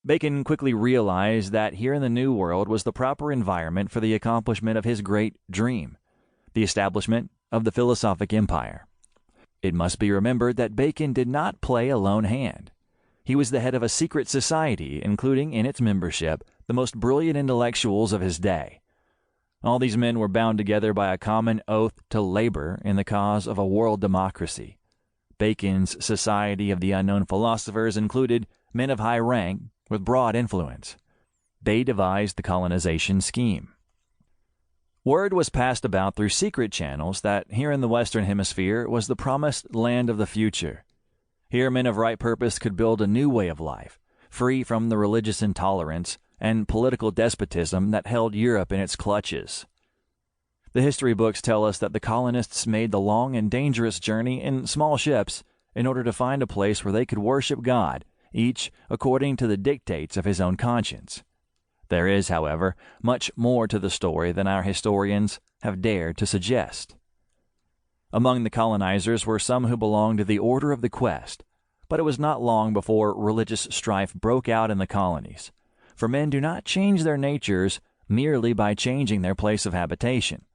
Bacon quickly realized that here in the New World was the proper environment for the accomplishment of his great dream, the establishment of the philosophic empire. It must be remembered that Bacon did not play a lone hand. He was the head of a secret society, including in its membership the most brilliant intellectuals of his day. All these men were bound together by a common oath to labor in the cause of a world democracy. Bacon's Society of the Unknown Philosophers included men of high rank with broad influence. They devised the colonization scheme. Word was passed about through secret channels that here in the Western Hemisphere was the promised land of the future. Here men of right purpose could build a new way of life, free from the religious intolerance and political despotism that held Europe in its clutches. The history books tell us that the colonists made the long and dangerous journey in small ships in order to find a place where they could worship God, each according to the dictates of his own conscience. There is, however, much more to the story than our historians have dared to suggest. Among the colonizers were some who belonged to the Order of the Quest, but it was not long before religious strife broke out in the colonies, for men do not change their natures merely by changing their place of habitation.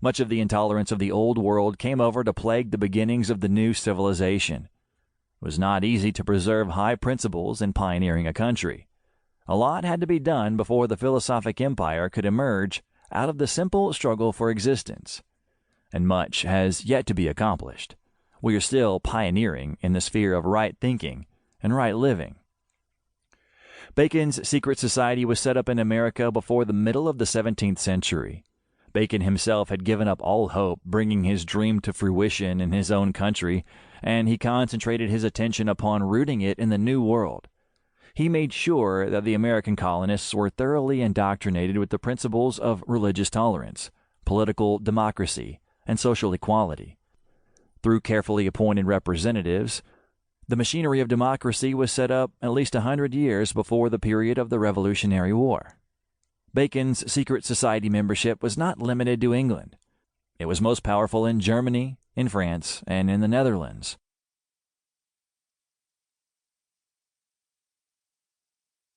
Much of the intolerance of the Old World came over to plague the beginnings of the new civilization. It was not easy to preserve high principles in pioneering a country. A lot had to be done before the philosophic empire could emerge out of the simple struggle for existence. And much has yet to be accomplished. We are still pioneering in the sphere of right thinking and right living. Bacon's secret society was set up in America before the middle of the 17th century. Bacon himself had given up all hope bringing his dream to fruition in his own country, and he concentrated his attention upon rooting it in the New World. He made sure that the American colonists were thoroughly indoctrinated with the principles of religious tolerance, political democracy, and social equality. Through carefully appointed representatives, the machinery of democracy was set up at least 100 years before the period of the Revolutionary War. Bacon's secret society membership was not limited to England. It was most powerful in Germany, in France, and in the Netherlands.